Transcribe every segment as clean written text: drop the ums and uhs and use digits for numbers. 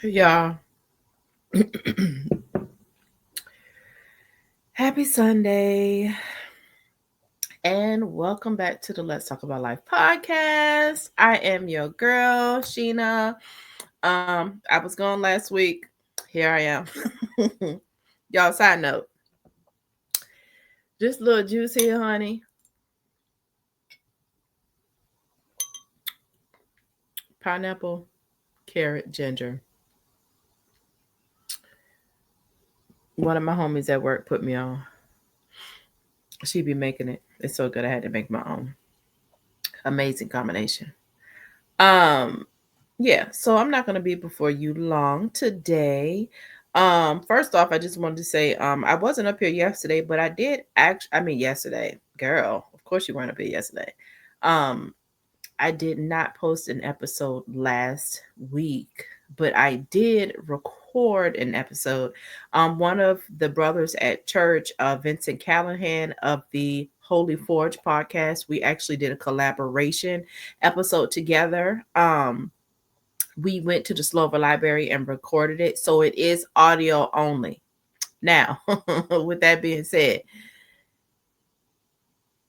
Yeah. Happy Sunday and welcome back to the Let's Talk About Life podcast. I am your girl, Sheena. I was gone last week. Here I am. Y'all, side note. Just a little juice here, honey. Pineapple, carrot, ginger. One of my homies at work put me on. She be making it. It's so good I had to make my own. Amazing combination. Um, yeah, so I'm not gonna be before you long today. First off, I just wanted to say, I wasn't up here yesterday, but I did yesterday, girl, of course you weren't up here yesterday. Um, I did not post an episode last week, but I did record an episode. One of the brothers at church, Vincent Callahan of the Holy Forge podcast, we actually did a collaboration episode together. We went to the Slover Library and recorded it, so it is audio only. Now, with that being said,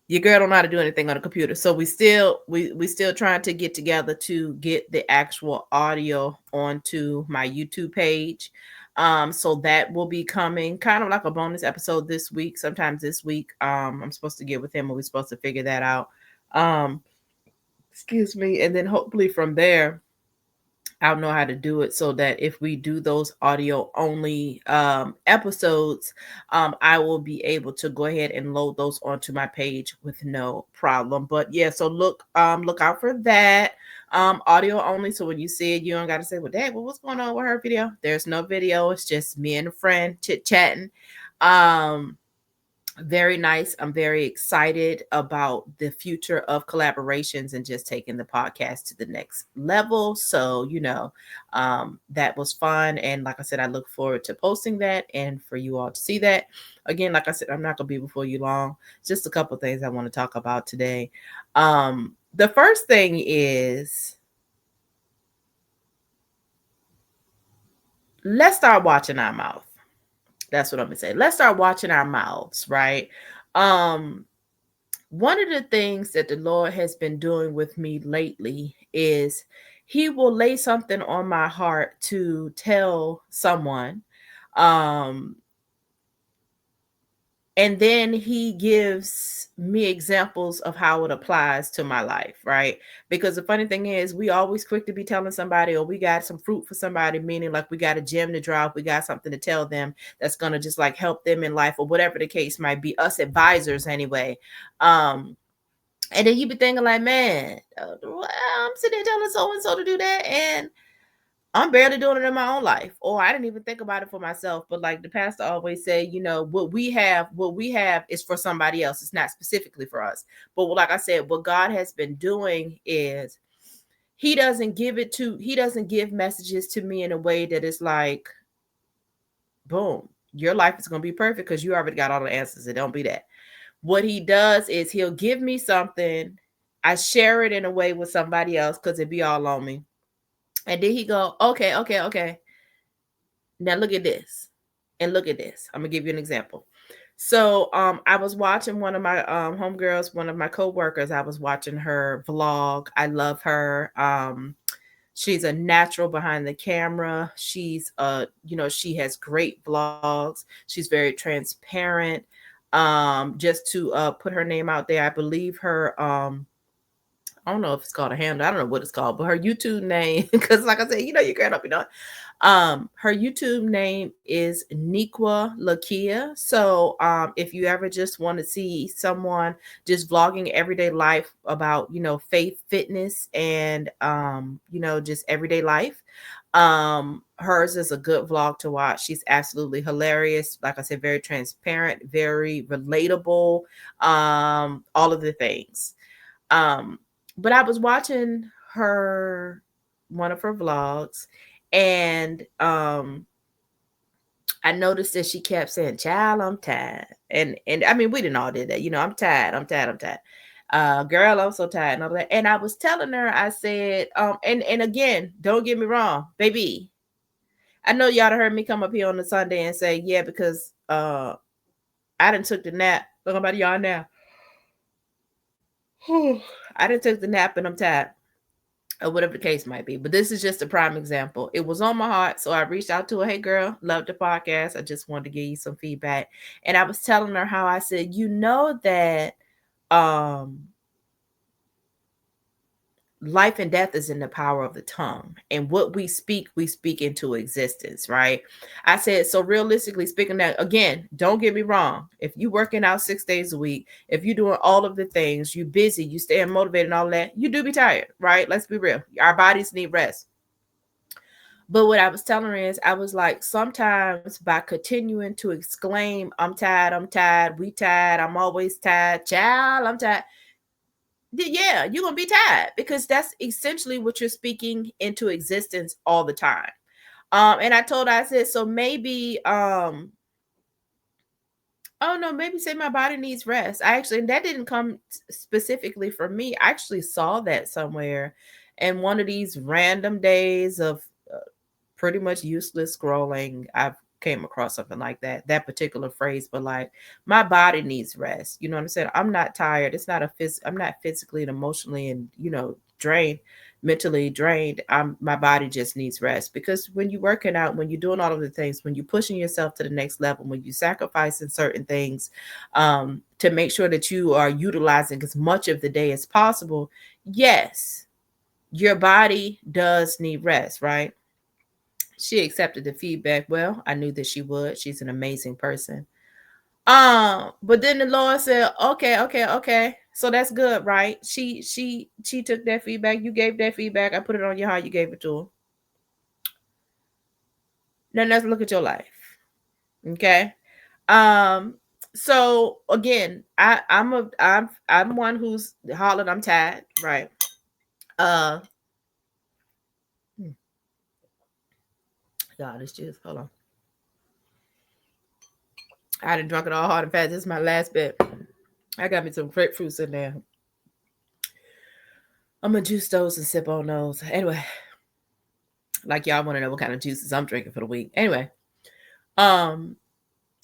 your girl don't know how to do anything on a computer, so we still trying to get together to get the actual audio onto my YouTube page. So that will be coming kind of like a bonus episode this week, sometimes this week. I'm supposed to get with him and we're supposed to figure that out. um Excuse me, and then hopefully from there I'll know how to do it so that if we do those audio only episodes, I will be able to go ahead and load those onto my page with no problem. But yeah, so look out for that. Audio only. So when you see it, you don't got to say, "Well, Dad, well, what's going on with her video?" There's no video. It's just me and a friend chit chatting. Um, very nice. I'm very excited about the future of collaborations and just taking the podcast to the next level. So, that was fun. And like I said, I look forward to posting that and for you all to see that. Again, like I said, I'm not going to be before you long. Just a couple of things I want to talk about today. The first thing is, let's start watching our mouth. That's what I'm going to say. Let's start watching our mouths, right? Um, One of the things that the Lord has been doing with me lately is He will lay something on my heart to tell someone. Um, and then He gives me examples of how it applies to my life, right? Because the funny thing is, we always quick to be telling somebody, or we got some fruit for somebody, meaning like we got a gem to drop, we got something to tell them that's going to just like help them in life, or whatever the case might be, us advisors anyway. And then you be thinking like, man, well, I'm sitting there telling so and so to do that, and I'm barely doing it in my own life, or I didn't even think about it for myself. But like the pastor always say, what we have is for somebody else. It's not specifically for us. But like I said, what God has been doing is He doesn't give messages to me in a way that is like, boom, your life is gonna be perfect because you already got all the answers. It don't be that. What he does is he'll give me something. I share it in a way with somebody else because it be all on me. And then he go, okay, okay, okay. Now look at this. And look at this. I'm gonna give you an example. So I was watching one of my homegirls, one of my co-workers, I was watching her vlog. I love her. She's a natural behind the camera. She has great vlogs. She's very transparent. Just to put her name out there, I believe her I don't know if it's called a handle. I don't know what it's called, but her YouTube name, because like I said, your girl don't be knowing. Her YouTube name is Niqua Lakia. So if you ever just want to see someone just vlogging everyday life about, faith, fitness, and just everyday life, hers is a good vlog to watch. She's absolutely hilarious. Like I said, very transparent, very relatable, all of the things. Um, but I was watching her one of her vlogs, and I noticed that she kept saying, "Child, I'm tired." And I mean, we didn't all did that. I'm tired, I'm tired, I'm tired. Girl, I'm so tired and all that. And I was telling her, I said, and again, don't get me wrong, baby. I know y'all done heard me come up here on the Sunday and say, yeah, because I didn't took the nap. Look about y'all now. I didn't took the nap and I'm tired. Or whatever the case might be. But this is just a prime example. It was on my heart. So I reached out to her. Hey girl, love the podcast. I just wanted to give you some feedback. And I was telling her how I said, you know that um life and death is in the power of the tongue, and what we speak into existence, right? I said, so realistically speaking, that again, don't get me wrong, if you working out 6 days a week, if you're doing all of the things, you busy, you staying motivated and all that, you do be tired, right? Let's be real, our bodies need rest. But what I was telling her is, I was like, sometimes by continuing to exclaim, I'm tired, we tired, I'm always tired, child, I'm tired, yeah, you're gonna be tired because that's essentially what you're speaking into existence all the time. And I told her, I said, so maybe oh no, maybe say my body needs rest. I actually, and that didn't come specifically from me. I actually saw that somewhere and one of these random days of pretty much useless scrolling. I've came across something like that particular phrase, but like, my body needs rest. You know what I'm saying? I'm not tired. It's not I'm not physically and emotionally and drained, mentally drained. My body just needs rest, because when you're working out, when you're doing all of the things, when you're pushing yourself to the next level, when you're sacrificing certain things to make sure that you are utilizing as much of the day as possible, yes, your body does need rest, right? She accepted the feedback. Well, I knew that she would. She's an amazing person. But then the Lord said, okay, okay, okay. So that's good, right? She took that feedback. You gave that feedback. I put it on your heart. You gave it to her. Now let's look at your life. Okay. Um, so again, I'm one who's hollering, I'm tired, right? Uh God, it's just hold on. I done drunk it all hard and fast. This is my last bit. I got me some grapefruits in there. I'm gonna juice those and sip on those. Anyway, like y'all want to know what kind of juices I'm drinking for the week. Anyway, um,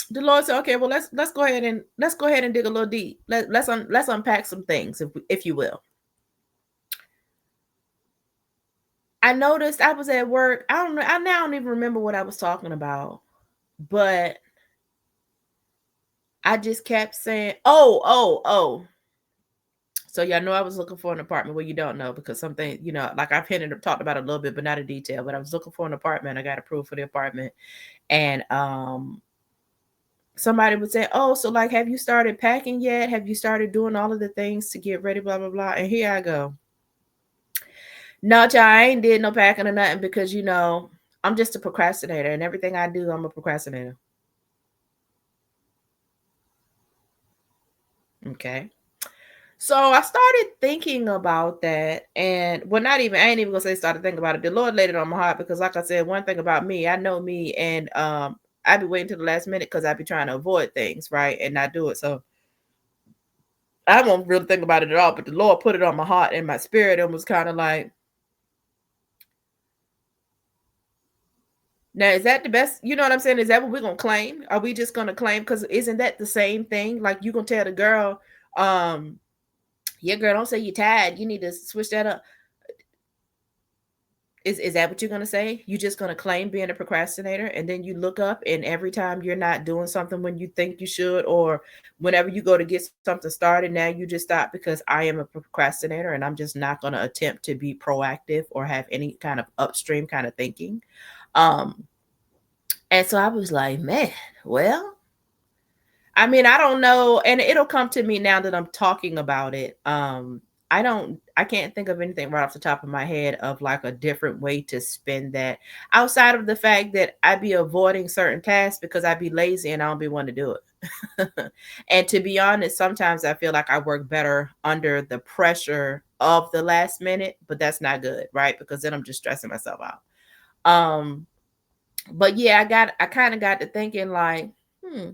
the Lord said, okay, well let's go ahead and dig a little deep. Let's unpack some things, if you will. I noticed I was at work. I don't know. I now don't even remember what I was talking about, but I just kept saying, oh. So y'all know I was looking for an apartment. Well, you don't know because something, like I've talked about it a little bit, but not in detail. But I was looking for an apartment. I got approved for the apartment, and somebody would say, "Oh, so like, have you started packing yet? Have you started doing all of the things to get ready?" Blah blah blah. And here I go. No, child, I ain't did no packing or nothing because I'm just a procrastinator, and everything I do, I'm a procrastinator. Okay. So I started thinking about that, and well, not even I ain't even gonna say started thinking about it. The Lord laid it on my heart because, like I said, one thing about me, I know me, and I be waiting to the last minute because I be trying to avoid things, right, and not do it. So I won't really think about it at all. But the Lord put it on my heart and my spirit, and was kind of like, now is that the best? You know what I'm saying? Is that what we're gonna claim? Are we just gonna claim? Because isn't that the same thing? Like you gonna tell the girl, yeah, girl, don't say you're tired. You need to switch that up. Is that what you're gonna say? You just gonna claim being a procrastinator, and then you look up, and every time you're not doing something when you think you should, or whenever you go to get something started, now you just stop because I am a procrastinator, and I'm just not gonna attempt to be proactive or have any kind of upstream kind of thinking. Um, and so I was like, man, well, I mean, I don't know, and it'll come to me now that I'm talking about it. I can't think of anything right off the top of my head of like a different way to spend that outside of the fact that I'd be avoiding certain tasks because I'd be lazy and I don't be wanting to do it. And to be honest, sometimes I feel like I work better under the pressure of the last minute, but that's not good, right? Because then I'm just stressing myself out. Um, but yeah, I kind of got to thinking like, hmm,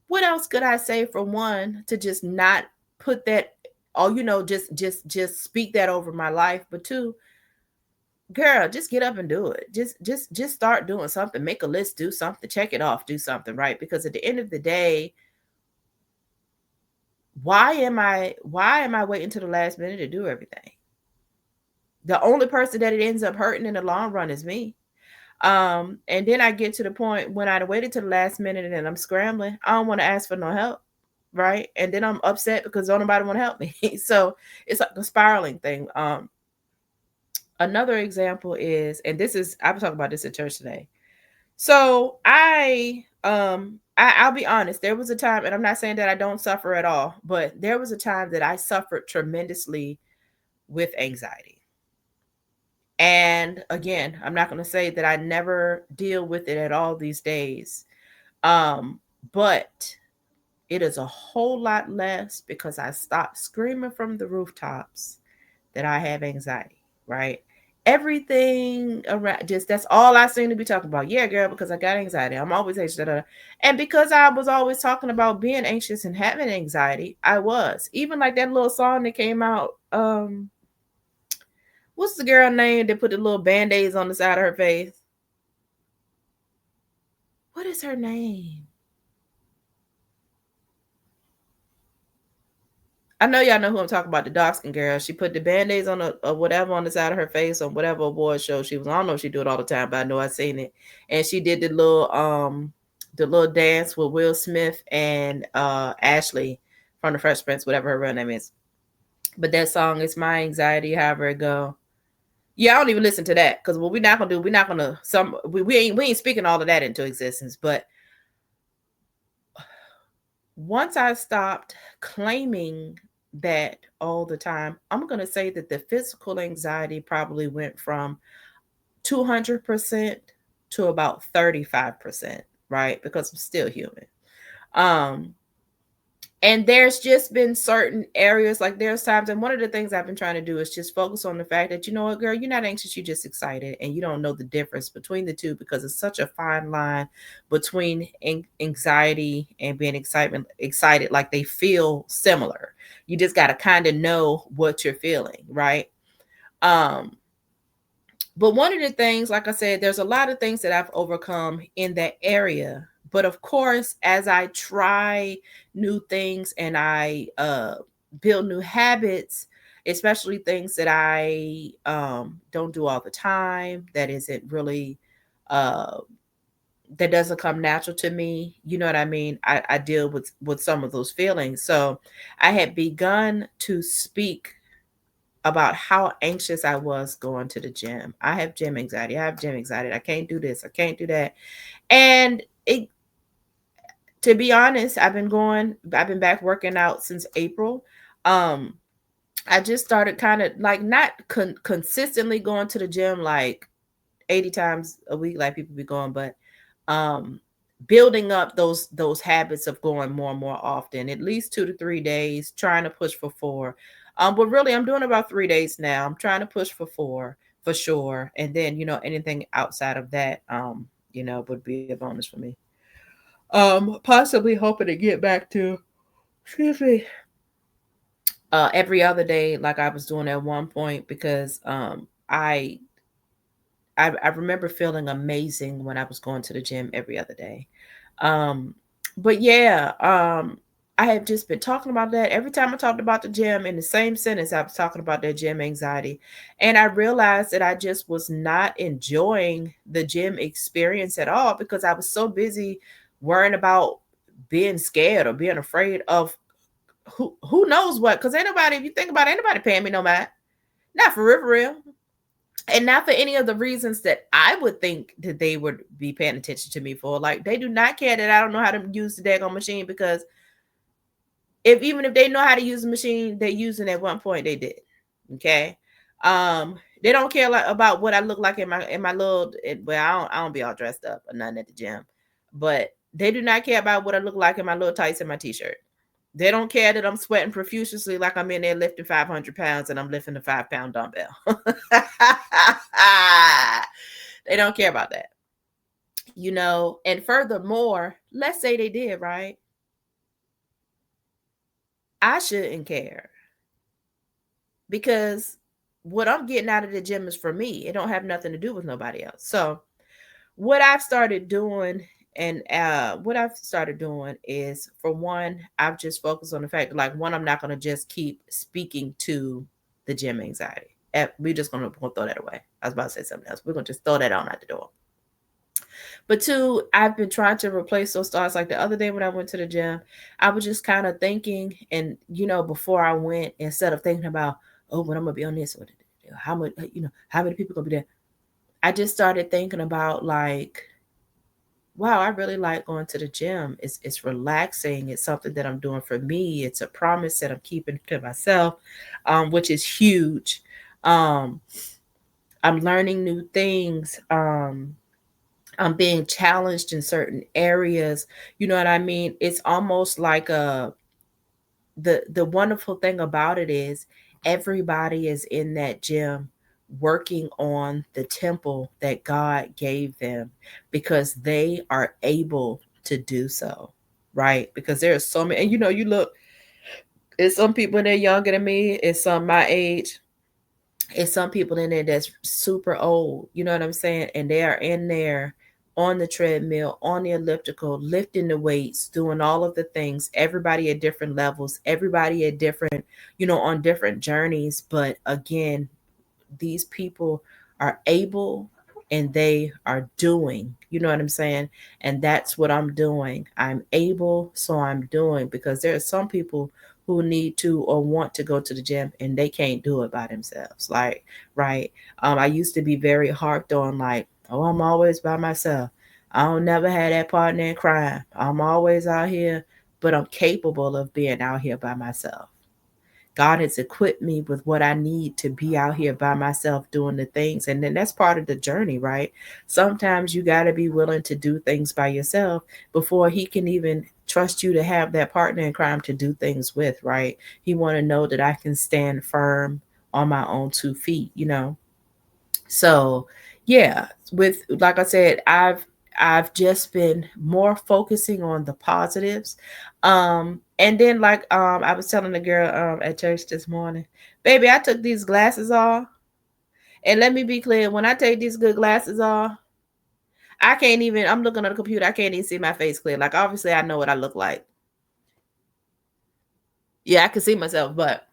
what else could I say for one to just not put that, oh, just speak that over my life, but two, girl, just get up and do it. Just start doing something. Make a list, do something, check it off, do something, right? Because at the end of the day, why am I waiting to the last minute to do everything? The only person that it ends up hurting in the long run is me. And then I get to the point when I waited to the last minute and I'm scrambling, I don't want to ask for no help, right? And then I'm upset because don't nobody want to help me. So it's like a spiraling thing. Another example is, and this is I was talking about this at church today. So I'll be honest, there was a time, and I'm not saying that I don't suffer at all, but there was a time that I suffered tremendously with anxiety. And again, I'm not going to say that I never deal with it at all these days. But it is a whole lot less because I stopped screaming from the rooftops that I have anxiety, right? Everything around, just that's all I seem to be talking about. Yeah, girl, because I got anxiety. I'm always anxious. Da, da, da. And because I was always talking about being anxious and having anxiety, I was. Even like that little song that came out. What's the girl name that put the little band-aids on the side of her face? What is her name? I know y'all know who I'm talking about, the dark skin girl. She put the band-aids on or whatever on the side of her face on whatever award show she was on. I don't know if she do it all the time, but I know I seen it. And she did the little dance with Will Smith and Ashley from the Fresh Prince, whatever her real name is. But that song is My Anxiety, however it go. Yeah, I don't even listen to that because what we're not gonna do, we're not gonna we ain't speaking all of that into existence. But once I stopped claiming that all the time, I'm going to say that the physical anxiety probably went from 200% to about 35%, right? Because I'm still human. Um, and there's just been certain areas, like there's times, and one of the things I've been trying to do is just focus on the fact that, you know what, girl, you're not anxious, you're just excited, and you don't know the difference between the two because it's such a fine line between anxiety and being excited, like they feel similar. You just got to kind of know what you're feeling, right? Um, but one of the things, like I said, there's a lot of things that I've overcome in that area. But of course, as I try new things and I build new habits, especially things that I don't do all the time, that isn't really, uh, that doesn't come natural to me. You know what I mean? I deal with some of those feelings. So I had begun to speak about how anxious I was going to the gym. I have gym anxiety. I have gym anxiety. I can't do this. I can't do that. And it, to be honest, I've been back working out since April. Um, I just started kind of like not consistently going to the gym like 80 times a week like people be going, but um building up those habits of going more and more often, at least 2 to 3 days, trying to push for four. But really I'm doing about 3 days now. I'm trying to push for four for sure. And then, anything outside of that, would be a bonus for me. Possibly hoping to get back to, excuse me, every other day like I was doing at one point because I remember feeling amazing when I was going to the gym every other day. Um, but yeah, I have just been talking about that. Every time I talked about the gym in the same sentence, I was talking about that gym anxiety. And I realized that I just was not enjoying the gym experience at all because I was so busy worrying about being scared or being afraid of who knows what. Because anybody, if you think about it, anybody paying me no mind. Not for real, for real, and not for any of the reasons that I would think that they would be paying attention to me for. Like they do not care that I don't know how to use the daggone machine because even if they know how to use the machine, they're using at one point they did. Okay. They don't care like about what I look like in my little well, I don't be all dressed up or nothing at the gym, but they do not care about what I look like in my little tights and my t-shirt. They don't care that I'm sweating profusely like I'm in there lifting 500 pounds and I'm lifting a 5-pound dumbbell. They don't care about that. And furthermore, let's say they did, right? I shouldn't care because what I'm getting out of the gym is for me. It don't have nothing to do with nobody else. So what I've started doing and what I've started doing is, for one, I've just focused on the fact that, like, one, I'm not going to just keep speaking to the gym anxiety. We're just going to throw that away. I was about to say something else. We're going to just throw that on out the door. But two, I've been trying to replace those thoughts. Like the other day when I went to the gym, I was just kind of thinking, and before I went, instead of thinking about, oh, when I'm gonna be on this, or how much, how many people gonna be there, I just started thinking about, like, wow, I really like going to the gym. It's relaxing. It's something that I'm doing for me. It's a promise that I'm keeping to myself, which is huge. Um, I'm learning new things. I'm being challenged in certain areas. You know what I mean? It's almost like the wonderful thing about it is everybody is in that gym working on the temple that God gave them, because they are able to do so, right? Because there are so many, and you look, it's some people in there younger than me, it's some my age, it's some people in there that's super old, you know what I'm saying? And they are in there on the treadmill, on the elliptical, lifting the weights, doing all of the things. Everybody at different levels, everybody at different, on different journeys. But again, these people are able and they are doing, you know what I'm saying? And that's what I'm doing. I'm able, so I'm doing, because there are some people who need to or want to go to the gym and they can't do it by themselves. Like, right. I used to be very harped on, like, oh, I'm always by myself. I don't never had that partner in crime. I'm always out here, but I'm capable of being out here by myself. God has equipped me with what I need to be out here by myself doing the things. And then that's part of the journey, right? Sometimes you got to be willing to do things by yourself before he can even trust you to have that partner in crime to do things with, right? He want to know that I can stand firm on my own 2 feet, So, yeah, with, like I said, I've just been more focusing on the positives. And then, like, I was telling the girl at church this morning, baby, I took these glasses off. And let me be clear, when I take these good glasses off, I can't even, I'm looking at the computer, I can't even see my face clear. Like, obviously I know what I look like. Yeah, I can see myself, but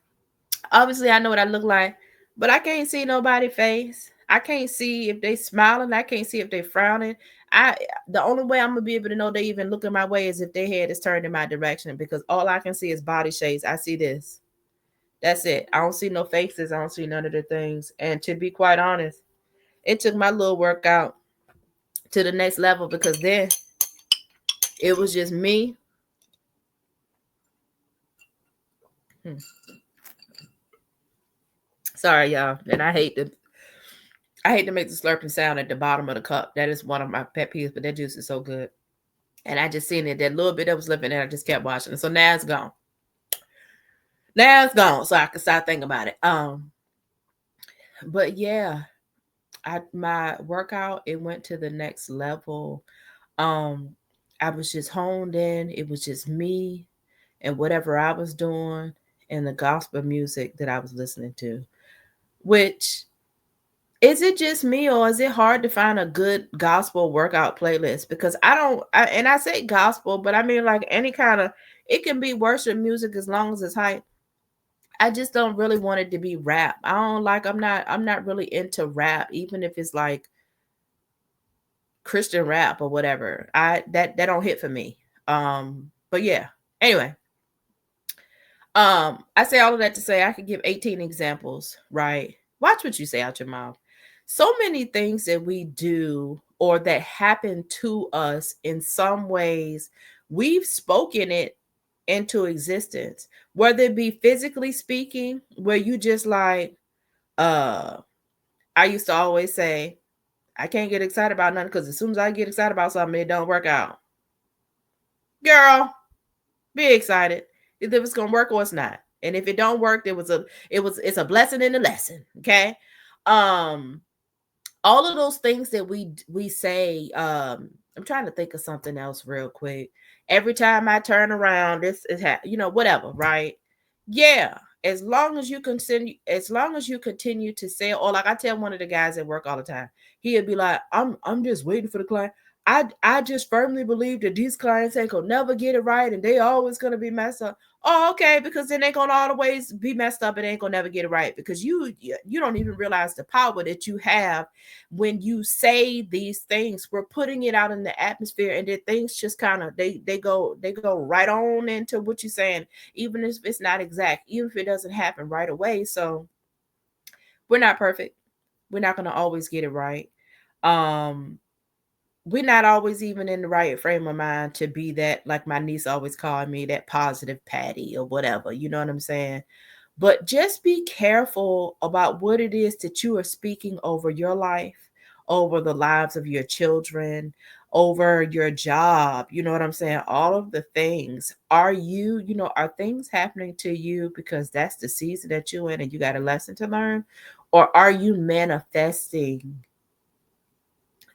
obviously I know what I look like, but I can't see nobody's face. I can't see if they smiling. I can't see if they frowning. I The only way I'm gonna be able to know they even looking my way is if their head is turned in my direction, because all I can see is body shapes. I see this. That's it. I don't see no faces. I don't see none of the things. And to be quite honest, it took my little workout to the next level, because then it was just me. Hmm. Sorry, y'all. And I hate to make the slurping sound at the bottom of the cup. That is one of my pet peeves, but that juice is so good. And I just seen it, that little bit that was left in there, I just kept watching it. So now it's gone. Now it's gone. So I can start thinking about it. But yeah, my workout, it went to the next level. Um, I was just honed in. It was just me and whatever I was doing and the gospel music that I was listening to. Which, is it just me, or is it hard to find a good gospel workout playlist? Because and I say gospel, but I mean like any kind of, it can be worship music as long as it's hype. I just don't really want it to be rap. I don't like, I'm not really into rap, even if it's like Christian rap or whatever. That don't hit for me. But yeah. Anyway, I say all of that to say I could give 18 examples, right? Watch what you say out your mouth. So many things that we do or that happen to us, in some ways, we've spoken it into existence, whether it be physically speaking, where you just like, uh, I used to always say, I can't get excited about nothing because as soon as I get excited about something, it don't work out. Girl, be excited if it's gonna work or it's not. And if it don't work, it's a blessing in the lesson. Okay. Um, all of those things that we say, I'm trying to think of something else real quick. Every time I turn around, this is whatever, right? Yeah. as long as you continue to say, or like I tell one of the guys at work all the time, he'll be like, I'm just waiting for the client. I just firmly believe that these clients ain't gonna never get it right and they always gonna be messed up. Oh, okay, because then they gonna always be messed up and they ain't gonna never get it right, because you don't even realize the power that you have when you say these things. We're putting it out in the atmosphere, and then things just kind of they go right on into what you're saying, even if it's not exact, even if it doesn't happen right away. So we're not perfect. We're not gonna always get it right. Um, we're not always even in the right frame of mind to be that, like my niece always called me, that positive Patty or whatever. You know what I'm saying? But just be careful about what it is that you are speaking over your life, over the lives of your children, over your job. You know what I'm saying? All of the things. Are things happening to you because that's the season that you're in and you got a lesson to learn? Or are you manifesting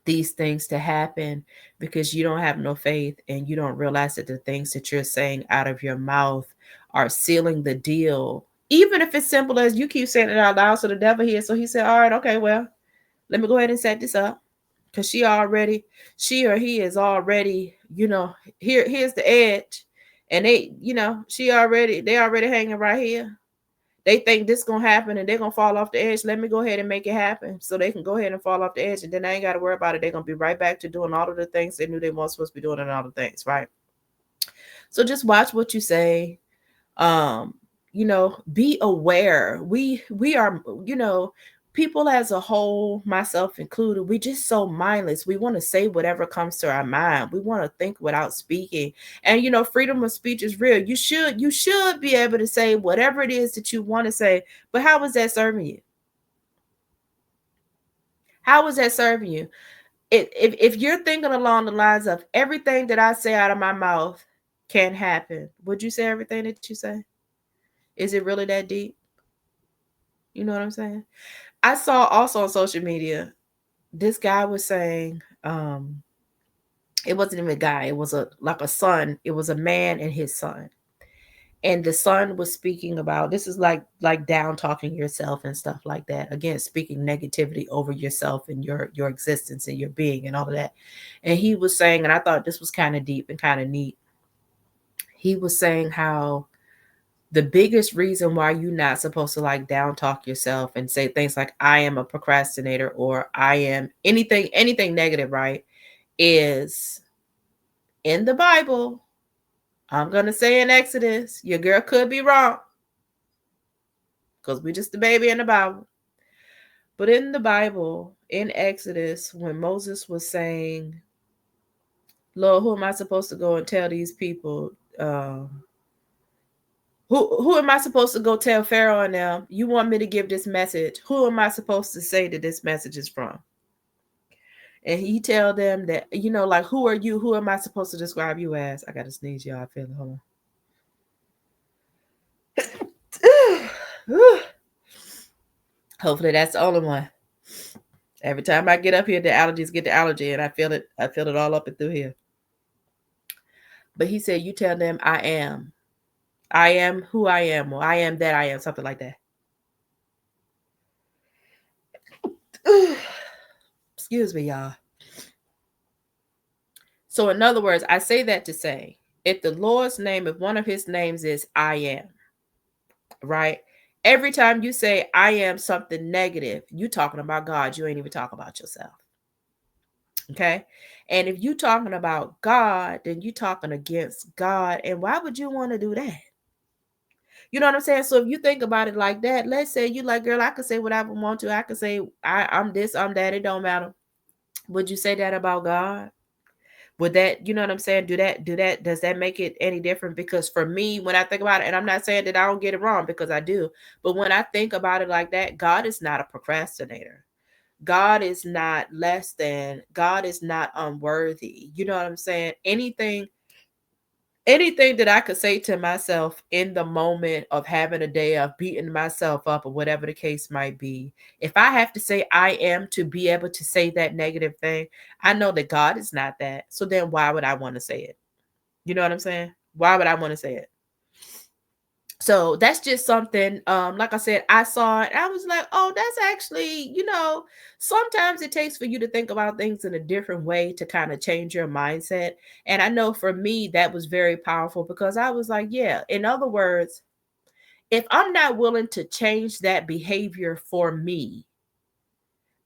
these things to happen because you don't have no faith and you don't realize that the things that you're saying out of your mouth are sealing the deal? Even if it's simple as you keep saying it out loud so the devil hears. So he said, all right, okay, well, let me go ahead and set this up. Because she or he is already, here's the edge. And they already hanging right here. They think this gonna happen and they're gonna fall off the edge. Let me go ahead and make it happen so they can go ahead and fall off the edge, and then I ain't got to worry about it. They're gonna be right back to doing all of the things they knew they weren't supposed to be doing, and all the things, right? So just watch what you say. Um, be aware. We are, people as a whole, myself included, we just so mindless. We want to say whatever comes to our mind. We want to think without speaking. And freedom of speech is real. You should be able to say whatever it is that you want to say. But how is that serving you? How is that serving you? If you're thinking along the lines of everything that I say out of my mouth can happen, would you say everything that you say? Is it really that deep? You know what I'm saying? I saw also on social media, this guy was saying, it wasn't even a guy, it was a son. It was a man and his son. And the son was speaking about, this is like down talking yourself and stuff like that. Again, speaking negativity over yourself and your existence and your being and all of that. And he was saying, and I thought this was kind of deep and kind of neat. He was saying how the biggest reason why you're not supposed to like down talk yourself and say things like I am a procrastinator or I am anything negative, right, is in the Bible. I'm going to say in Exodus, your girl could be wrong because we're just the baby in the Bible. But in the Bible, in Exodus, when Moses was saying, Lord, who am I supposed to go and tell these people? Who am I supposed to go tell Pharaoh and them? You want me to give this message? Who am I supposed to say that this message is from? And he tell them that, like, who are you? Who am I supposed to describe you as? I got to sneeze, y'all. I feel it. Hold on. Hopefully that's the only one. Every time I get up here, the allergies get the allergy, and I feel it. I feel it all up and through here. But he said, you tell them I am. I am who I am, or I am that I am, something like that. Excuse me, y'all. So, in other words, I say that to say, if the Lord's name, if one of his names is I am, right? Every time you say I am something negative, you talking about God. You ain't even talking about yourself. Okay. And if you talking about God, then you talking against God. And why would you want to do that? You know what I'm saying? So if you think about it like that, let's say you like, girl, I could say whatever I want to. I could say I'm this, I'm that. It don't matter. Would you say that about God? Would that, you know what I'm saying? Does that make it any different? Because for me, when I think about it, and I'm not saying that I don't get it wrong because I do, but when I think about it like that, God is not a procrastinator. God is not less than, God is not unworthy. You know what I'm saying? Anything that I could say to myself in the moment of having a day of beating myself up or whatever the case might be, if I have to say I am to be able to say that negative thing, I know that God is not that. So then why would I want to say it? You know what I'm saying? Why would I want to say it? So that's just something, like I said, I saw it. I was like, oh, that's actually, sometimes it takes for you to think about things in a different way to kind of change your mindset. And I know for me, that was very powerful because I was like, yeah, in other words, if I'm not willing to change that behavior for me,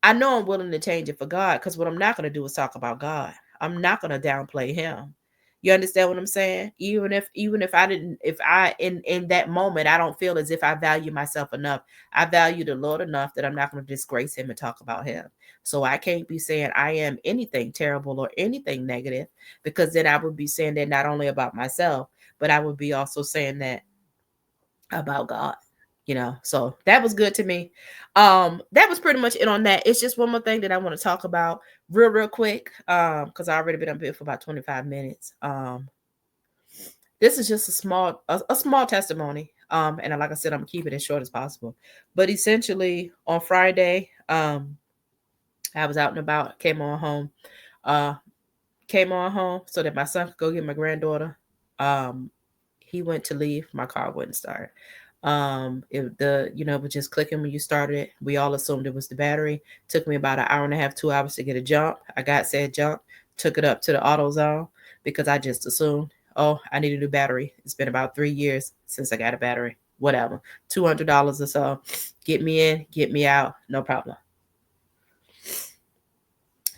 I know I'm willing to change it for God, because what I'm not going to do is talk about God. I'm not going to downplay him. You understand what I'm saying? Even if I didn't, if I in that moment I don't feel as if I value myself enough. I value the Lord enough that I'm not going to disgrace him and talk about him. So I can't be saying I am anything terrible or anything negative, because then I would be saying that not only about myself, but I would be also saying that about God. So that was good to me. That was pretty much it on that. It's just one more thing that I want to talk about real quick, because I already been up here for about 25 minutes. This is just a small testimony. And like I said, I'm gonna keep it as short as possible. But essentially on Friday, I was out and about, uh came on home so that my son could go get my granddaughter. um he went to leave, my car wouldn't start. It was just clicking when you started it. We all assumed it was the battery. Took me about an hour and a half, 2 hours to get a jump. I got said jump, took it up to the auto zone because I just assumed, oh, I need a new battery. It's been about 3 years since I got a battery. Whatever, $200 or so. Get me in, get me out, no problem.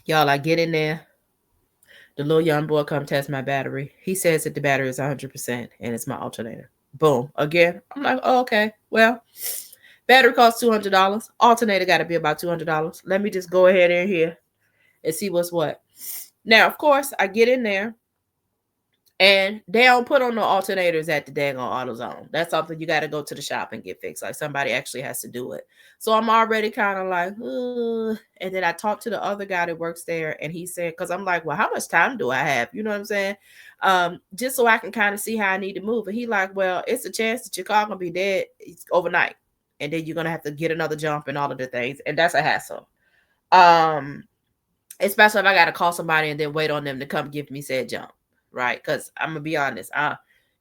Y'all, I get in there. The little young boy come test my battery. He says that the battery is 100% and it's my alternator. Boom. Again, I'm like, oh, okay. Well, battery costs $200. Alternator got to be about $200. Let me just go ahead in here and see what's what. Now, of course, I get in there and they don't put on the alternators at the dang on AutoZone. That's something you got to go to the shop and get fixed. Like somebody actually has to do it. So I'm already kind of like, ugh. And then I talked to the other guy that works there, and he said, because I'm like, well, how much time do I have? You know what I'm saying? Just so I can kind of see how I need to move. And he like, well, it's a chance that your car gonna be dead overnight, and then you're gonna have to get another jump and all of the things, and that's a hassle. Um, Especially if I gotta call somebody and then wait on them to come give me said jump, right? Because I'm gonna be honest,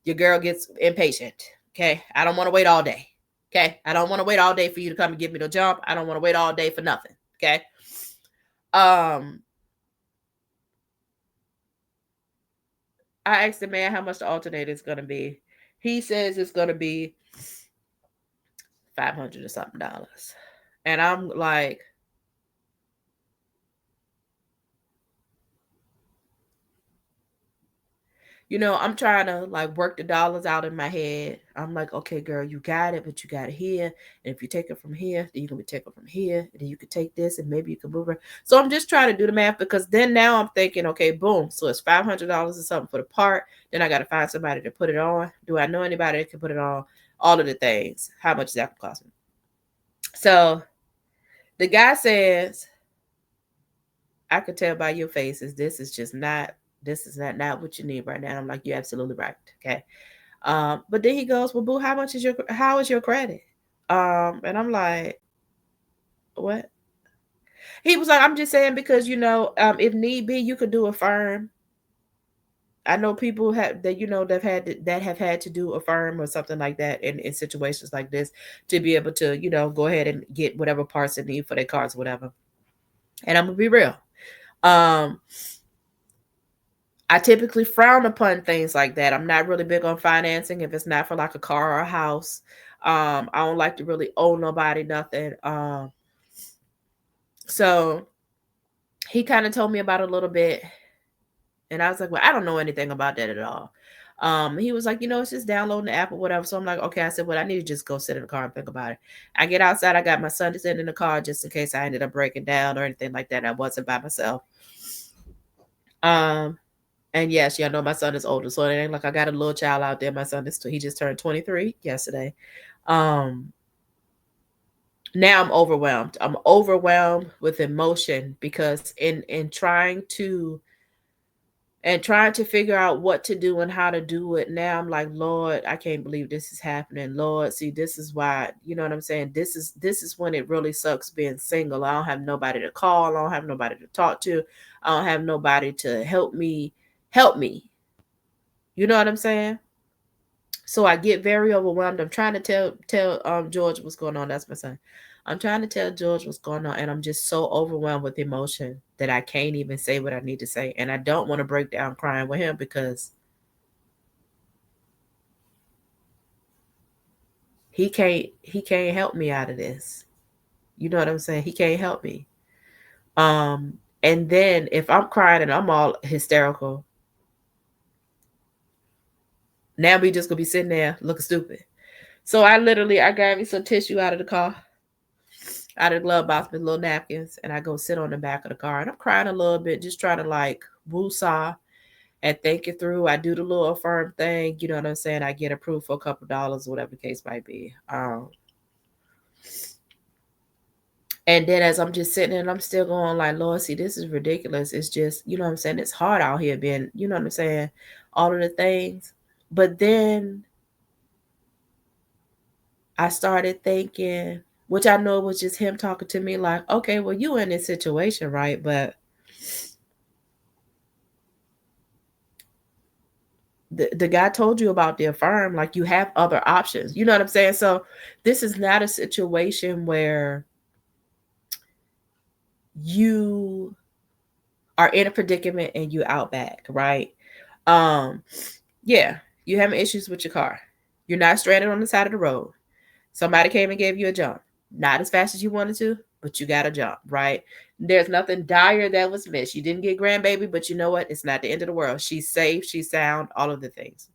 your girl gets impatient. Okay, I don't want to wait all day. Okay, I don't want to wait all day for you to come and give me the jump. I don't want to wait all day for nothing. Okay. Um, I asked the man how much the alternator is gonna be. He says it's gonna be 500 or something dollars, and I'm like, I'm trying to like work the dollars out in my head. I'm like, okay, girl, you got it, but you got it here. And if you take it from here, then you can take it from here. And then you could take this and maybe you can move it. So I'm just trying to do the math, because then now I'm thinking, okay, boom. So it's $500 or something for the part. Then I got to find somebody to put it on. Do I know anybody that can put it on? All of the things. How much is that going to cost me? So the guy says, I could tell by your faces, this is not what you need right now. I'm like, you're absolutely right. Okay. But then he goes, well, boo, how is your credit? And I'm like, what? He was like, I'm just saying because if need be, you could do a firm. I know people have that that have had to do a firm or something like that in situations like this to be able to go ahead and get whatever parts they need for their cars, whatever. And I'm gonna be real. Um, I typically frown upon things like that. I'm not really big on financing if it's not for like a car or a house. I don't like to really owe nobody nothing. So he kind of told me about it a little bit, and I was like, well, I don't know anything about that at all. He was like, it's just downloading the app or whatever. So I'm like, okay. I said, well, I need to just go sit in the car and think about it. I get outside. I got my son to sit in the car just in case I ended up breaking down or anything like that. I wasn't by myself. Um, And yes, y'all know my son is older, so it ain't like I got a little child out there. My son he just turned 23 yesterday. Um, Now I'm overwhelmed. I'm overwhelmed with emotion because in trying to figure out what to do and how to do it. Now I'm like, Lord, I can't believe this is happening. Lord, see, this is why, you know what I'm saying? This is when it really sucks being single. I don't have nobody to call. I don't have nobody to talk to. I don't have nobody to help me. You know what I'm saying? So I get very overwhelmed. I'm trying to tell George what's going on. That's my son. I'm trying to tell George what's going on, and I'm just so overwhelmed with emotion that I can't even say what I need to say. And I don't want to break down crying with him because he can't help me out of this. You know what I'm saying? He can't help me. Um, and then if I'm crying and I'm all hysterical, now we just gonna be sitting there looking stupid. So I got me some tissue out of the car, out of the glove box with little napkins, and I go sit on the back of the car and I'm crying a little bit, just trying to like woo-saw and think it through. I do the little affirm thing, you know what I'm saying? I get approved for a couple of dollars, whatever the case might be. And then as I'm just sitting there and I'm still going like, Lord, see, this is ridiculous. It's just, you know what I'm saying? It's hard out here being, you know what I'm saying? All of the things. But then I started thinking, which I know was just him talking to me like, okay, well, you in this situation, right? But the guy told you about the affirm, like you have other options. You know what I'm saying? So this is not a situation where you are in a predicament and you out back, right? Um, yeah, you having issues with your car. You're not stranded on the side of the road. Somebody came and gave you a jump. Not as fast as you wanted to, but you got a jump, right? There's nothing dire that was missed. You didn't get grandbaby, but you know what? It's not the end of the world. She's safe, she's sound, all of the things.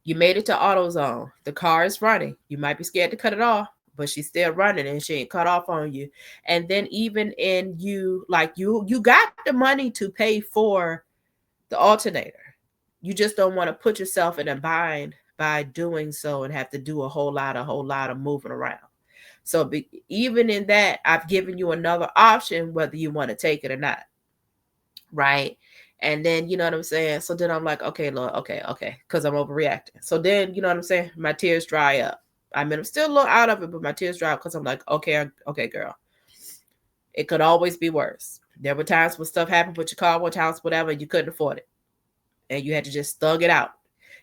You made it to AutoZone. The car is running. You might be scared to cut it off, but she's still running and she ain't cut off on you. And then even in you, like you got the money to pay for the alternator. You just don't want to put yourself in a bind by doing so and have to do a whole lot of moving around. So even in that, I've given you another option whether you want to take it or not, right? And then you know what I'm saying. So then I'm like, okay, Lord, okay, because I'm overreacting. So then you know what I'm saying. My tears dry up. I mean, I'm still a little out of it, but my tears dry up because I'm like, okay, girl. It could always be worse. There were times when stuff happened with your car, with house, whatever, you couldn't afford it, and you had to just thug it out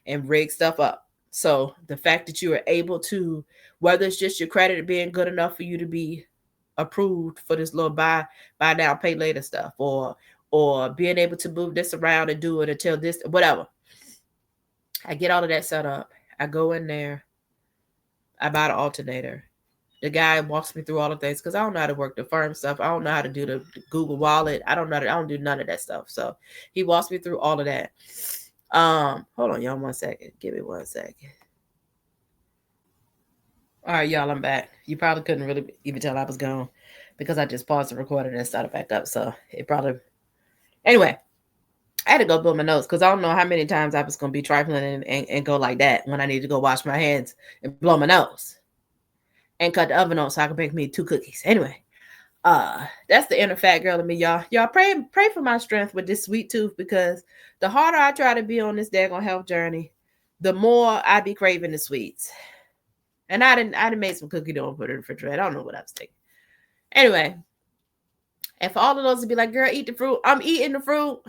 and rig stuff up. So the fact that you were able to, whether it's just your credit being good enough for you to be approved for this little buy now pay later stuff, or being able to move this around and do it until this whatever. I get all of that set up. I go in there. I buy the alternator. The guy walks me through all the things because I don't know how to work the firm stuff. I don't know how to do the Google Wallet. I don't know. I don't do none of that stuff. So he walks me through all of that. Hold on, y'all, 1 second. Give me 1 second. All right, y'all, I'm back. You probably couldn't really even tell I was gone because I just paused the recording and started back up. So it probably anyway. I had to go blow my nose because I don't know how many times I was gonna be trifling and go like that when I need to go wash my hands and blow my nose and cut the oven on so I can make me 2 cookies. Anyway, that's the inner fat girl in me, y'all. Y'all pray for my strength with this sweet tooth because the harder I try to be on this daggone health journey, the more I be craving the sweets. And I didn't make some cookie dough and put it in the refrigerator. I don't know what I was thinking. Anyway, and for all of those to be like, girl, eat the fruit. I'm eating the fruit.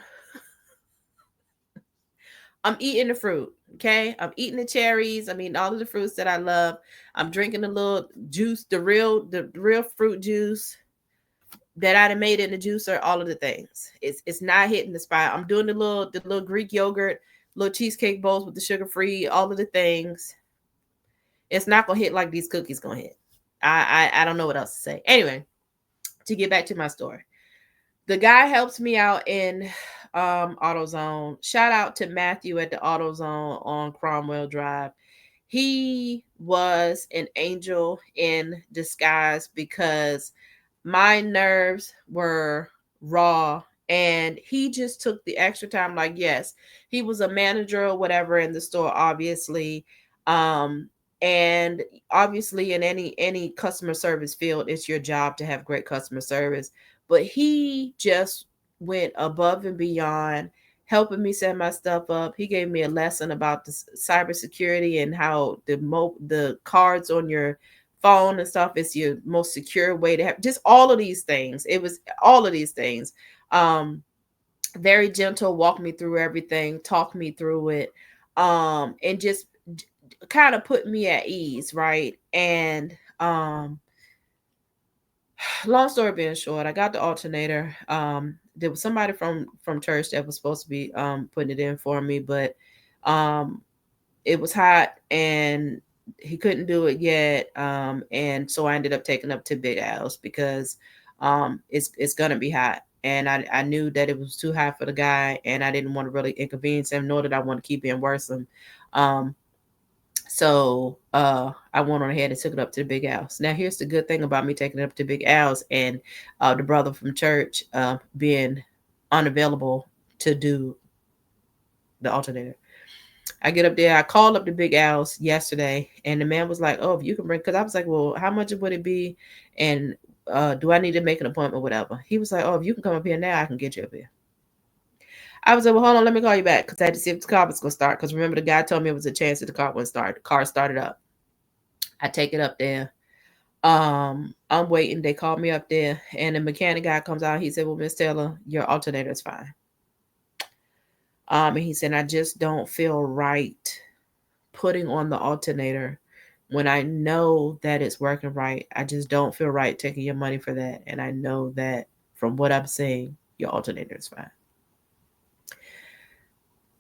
I'm eating the fruit. Okay. I'm eating the cherries. I mean, all of the fruits that I love. I'm drinking the little juice, the real fruit juice that I done made in the juicer, all of the things. It's not hitting the spot. I'm doing the little Greek yogurt, little cheesecake bowls with the sugar free, all of the things. It's not gonna hit like these cookies gonna hit. I don't know what else to say. Anyway, to get back to my story. The guy helps me out in AutoZone. Shout out to Matthew at the AutoZone on Cromwell Drive. He was an angel in disguise because my nerves were raw and he just took the extra time. Like, yes, he was a manager or whatever in the store, obviously. um and obviously in any customer service field, it's your job to have great customer service, but he just went above and beyond helping me set my stuff up. He gave me a lesson about the cybersecurity and how the cards on your phone and stuff is your most secure way to have just all of these things. It was all of these things. Um, Very gentle, walk me through everything, talk me through it, and just kind of put me at ease, right? And long story being short, I got the alternator. There was somebody from church that was supposed to be putting it in for me, but um it was hot and he couldn't do it yet. And so I ended up taking up to Big Al's because it's gonna be hot. And I knew that it was too hot for the guy, and I didn't want to really inconvenience him, nor did I want to keep being worrisome. Um, so I went on ahead and took it up to the Big Al's. Now here's the good thing about me taking it up to Big Al's and the brother from church being unavailable to do the alternator. I get up there. I called up the Big Al's yesterday, and the man was like, "Oh, if you can bring," because I was like, "Well, how much would it be? And do I need to make an appointment, whatever?" He was like, "Oh, if you can come up here now, I can get you up here." I was like, "Well, hold on, let me call you back," because I had to see if the car was gonna start. Because remember, the guy told me it was a chance that the car wouldn't start. The car started up. I take it up there. I'm waiting. They called me up there, and the mechanic guy comes out. He said, "Well, Miss Taylor, your alternator is fine." And he said, "I just don't feel right putting on the alternator when I know that it's working right. I just don't feel right taking your money for that. And I know that from what I'm seeing, your alternator is fine."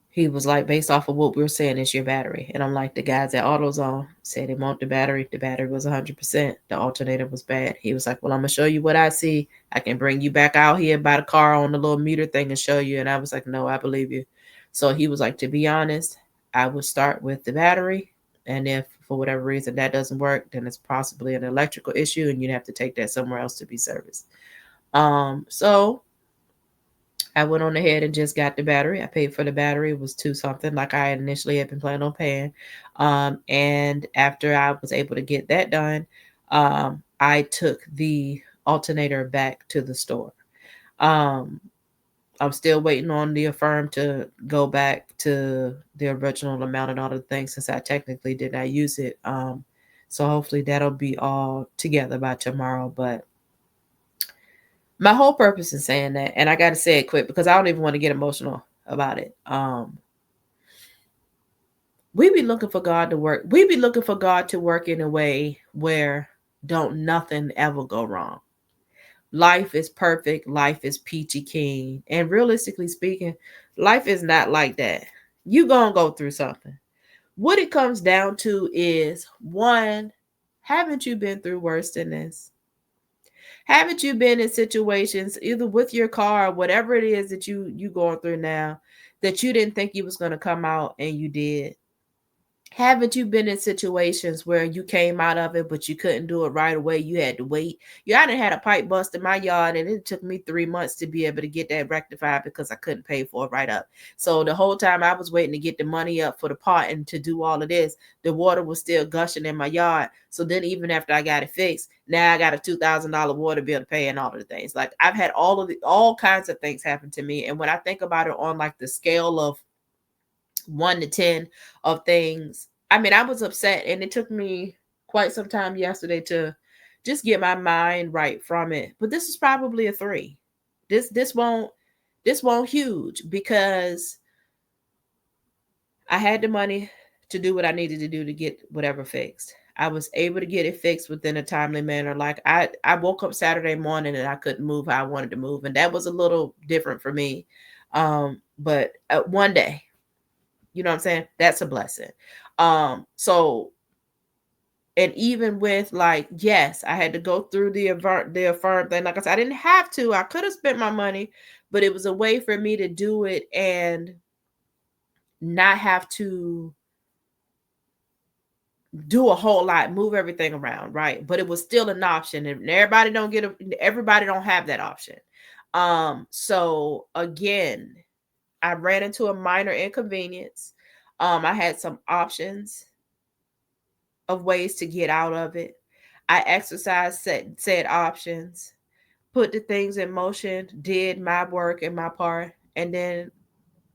He was like, "Based off of what we were saying, it's your battery." And I'm like, "The guys at AutoZone said they want the battery. The battery was 100%. The alternator was bad." He was like, "Well, I'm going to show you what I see. I can bring you back out here by the car on the little meter thing and show you." And I was like, "No, I believe you." So he was like, "To be honest, I would start with the battery. And if for whatever reason that doesn't work, then it's possibly an electrical issue and you'd have to take that somewhere else to be serviced." So I went on ahead and just got the battery. I paid for the battery. It was two something like I initially had been planning on paying. And after I was able to get that done, I took the alternator back to the store. Um, I'm still waiting on the Affirm to go back to the original amount and all the things since I technically did not use it. So hopefully that'll be all together by tomorrow. But my whole purpose in saying that, and I got to say it quick because I don't even want to get emotional about it. We be looking for God to work. We be looking for God to work in a way where don't nothing ever go wrong. Life is perfect. Life is peachy keen. And realistically speaking, life is not like that. You gonna go through something. What it comes down to is one, haven't you been through worse than this? Haven't you been in situations either with your car or whatever it is that you going through now that you didn't think you was going to come out and you did? Haven't you been in situations where you came out of it, but you couldn't do it right away? You had to wait. Yeah, I done had a pipe bust in my yard, and it took me 3 months to be able to get that rectified because I couldn't pay for it right up. So the whole time I was waiting to get the money up for the pot and to do all of this, the water was still gushing in my yard. So then even after I got it fixed, now I got a $2,000 water bill to pay and all of the things. Like I've had all kinds of things happen to me. And when I think about it on like the scale of 1 to 10 of things. I mean, I was upset and it took me quite some time yesterday to just get my mind right from it. But this is probably a 3. This won't huge because I had the money to do what I needed to do to get whatever fixed. I was able to get it fixed within a timely manner. Like I woke up Saturday morning and I couldn't move how I wanted to move, and that was a little different for me. But one day, you know what I'm saying? That's a blessing. So and even with like, yes, I had to go through the Affirm thing. Like I said, I didn't have to. I could have spent my money, but it was a way for me to do it and not have to do a whole lot, move everything around, right? But it was still an option, and everybody don't have that option. So again, I ran into a minor inconvenience. I had some options of ways to get out of it. I exercised said options, put the things in motion, did my work and my part, and then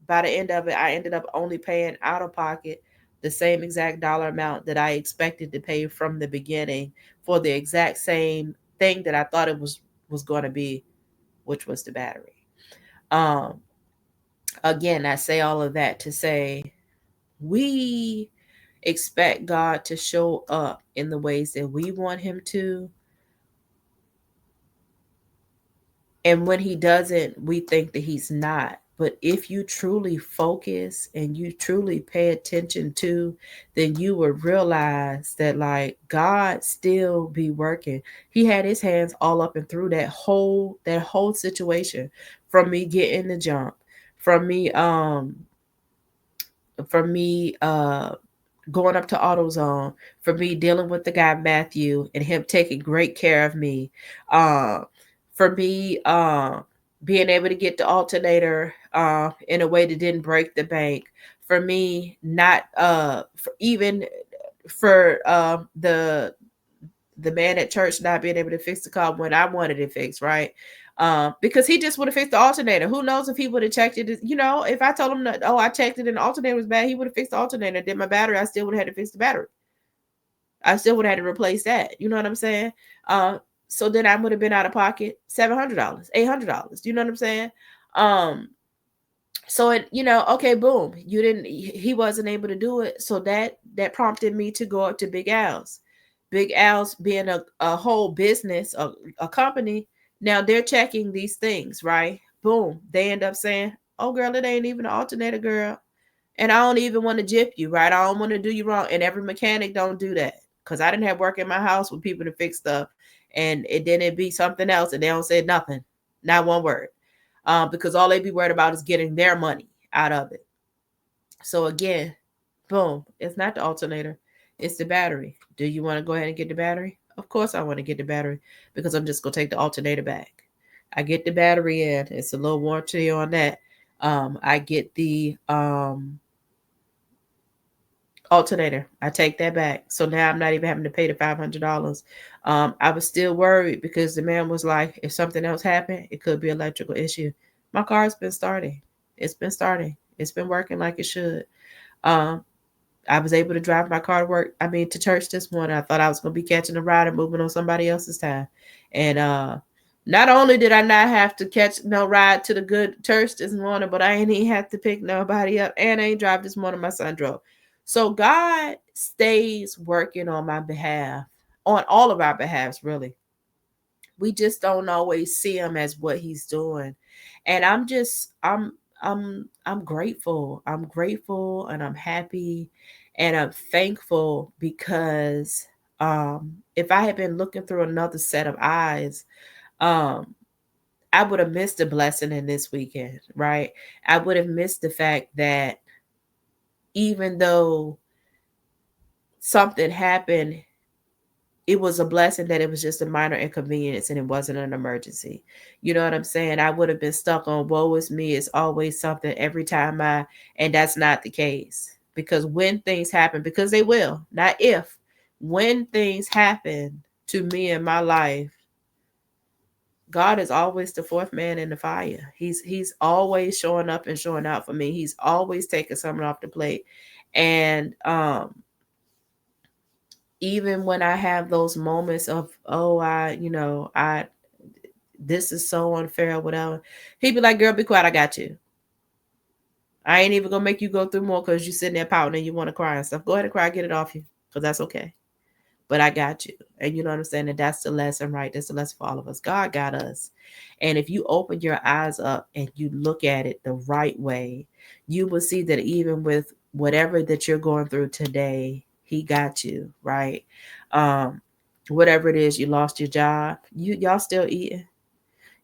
by the end of it, I ended up only paying out of pocket the same exact dollar amount that I expected to pay from the beginning for the exact same thing that I thought it was going to be, which was the battery. Um, Again, I say all of that to say we expect God to show up in the ways that we want him to. And when he doesn't, we think that he's not. But if you truly focus and you truly pay attention to, then you would realize that like God still be working. He had his hands all up and through that whole situation, from me getting the jump, from me from me going up to AutoZone, for me dealing with the guy Matthew and him taking great care of me, uh, for me being able to get the alternator in a way that didn't break the bank, for me not for even for the man at church not being able to fix the car when I wanted it fixed, right? Because he just would have fixed the alternator. Who knows if he would have checked it? You know, if I told him that, oh, I checked it and the alternator was bad, he would have fixed the alternator. Did my battery, I still would have had to fix the battery. I still would have had to replace that. You know what I'm saying? Uh, so then I would have been out of pocket $700, $800. You know what I'm saying? Um, so it, okay, boom, you didn't. He wasn't able to do it, so that prompted me to go up to Big Al's. Big Al's being a whole business, a company. Now they're checking these things, right? Boom, they end up saying, oh girl, it ain't even an alternator, girl, and I don't even want to jip you, right? I don't want to do you wrong. And every mechanic don't do that, because I didn't have work in my house with people to fix stuff, and it didn't be something else, and they don't say nothing, not one word, because all they be worried about is getting their money out of it. So again, boom, it's not the alternator, it's the battery. Do you want to go ahead and get the battery? Of course I want to get the battery, because I'm just gonna take the alternator back. I get the battery in, it's a little warranty on that. I get the alternator. I take that back. So now I'm not even having to pay the $500. I was still worried because the man was like, if something else happened, it could be an electrical issue. My car's been starting. It's been starting. It's been working like it should. Um, I was able to drive my car to work. I mean, to church this morning. I thought I was going to be catching a ride and moving on somebody else's time. And not only did I not have to catch no ride to the good church this morning, but I ain't even have to pick nobody up. And I ain't drive this morning. My son drove. So God stays working on my behalf, on all of our behalves, really. We just don't always see him as what he's doing. And I'm grateful. I'm grateful and I'm happy and I'm thankful, because if I had been looking through another set of eyes, um I would have missed a blessing in this weekend, right? I would have missed the fact that even though something happened, it was a blessing that it was just a minor inconvenience and it wasn't an emergency. You know what I'm saying? I would have been stuck on woe is me. It's always something every time and that's not the case. Because when things happen, because they will, not if, when things happen to me in my life, God is always the fourth man in the fire. He's always showing up and showing out for me. He's always taking something off the plate. And even when I have those moments of, oh, I this is so unfair or whatever, he'd be like, girl, be quiet, I got you. I ain't even gonna make you go through more because you sitting there pouting and you want to cry and stuff. Go ahead and cry, get it off you, because that's okay. But I got you. And you know what I'm saying? And that's the lesson, right? That's the lesson for all of us. God got us. And if you open your eyes up and you look at it the right way, you will see that even with whatever that you're going through today, he got you, right? Um, whatever it is, you lost your job, y'all still eating.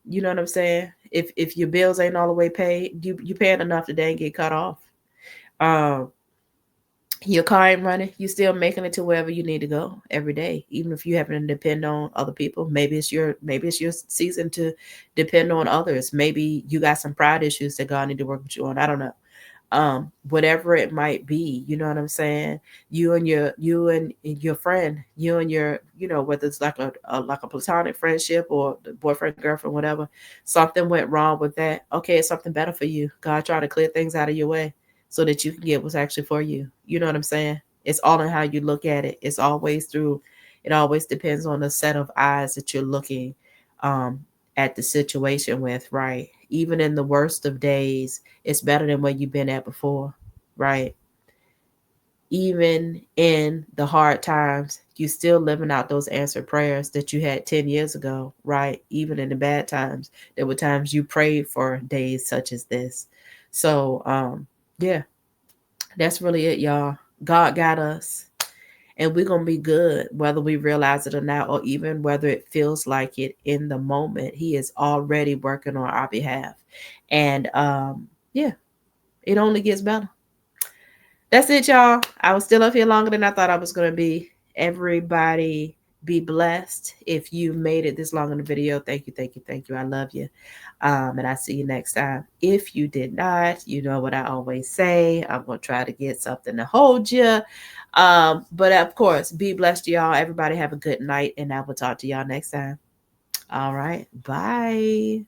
You know what I'm saying? If your bills ain't all the way paid, you paying enough today and get cut off. Um, your car ain't running, you still making it to wherever you need to go every day, even if you happen to depend on other people. Maybe it's your season to depend on others. Maybe you got some pride issues that God need to work with you on. I don't know. Whatever it might be, you know what I'm saying? You and your friend, you and your, whether it's like a platonic friendship or the boyfriend, girlfriend, whatever, something went wrong with that. Okay, it's something better for you. God trying to clear things out of your way so that you can get what's actually for you. You know what I'm saying? It's all in how you look at it. It always depends on the set of eyes that you're looking um at the situation with, right? Even in the worst of days, it's better than where you've been at before, right? even in the hard times, you still living out those answered prayers that you had 10 years ago, right? Even in the bad times, there were times you prayed for days such as this. So, yeah, that's really it, y'all. God got us, and we're going to be good, whether we realize it or not, or even whether it feels like it in the moment. He is already working on our behalf. And, yeah, it only gets better. That's it, y'all. I was still up here longer than I thought I was going to be. Everybody be blessed. If you made it this long in the video, thank you, thank you, thank you. I love you. And I see you next time. If you did not, you know what I always say. I'm going to try to get something to hold you. But of course, be blessed, y'all. Everybody have a good night, and I will talk to y'all next time. All right. Bye.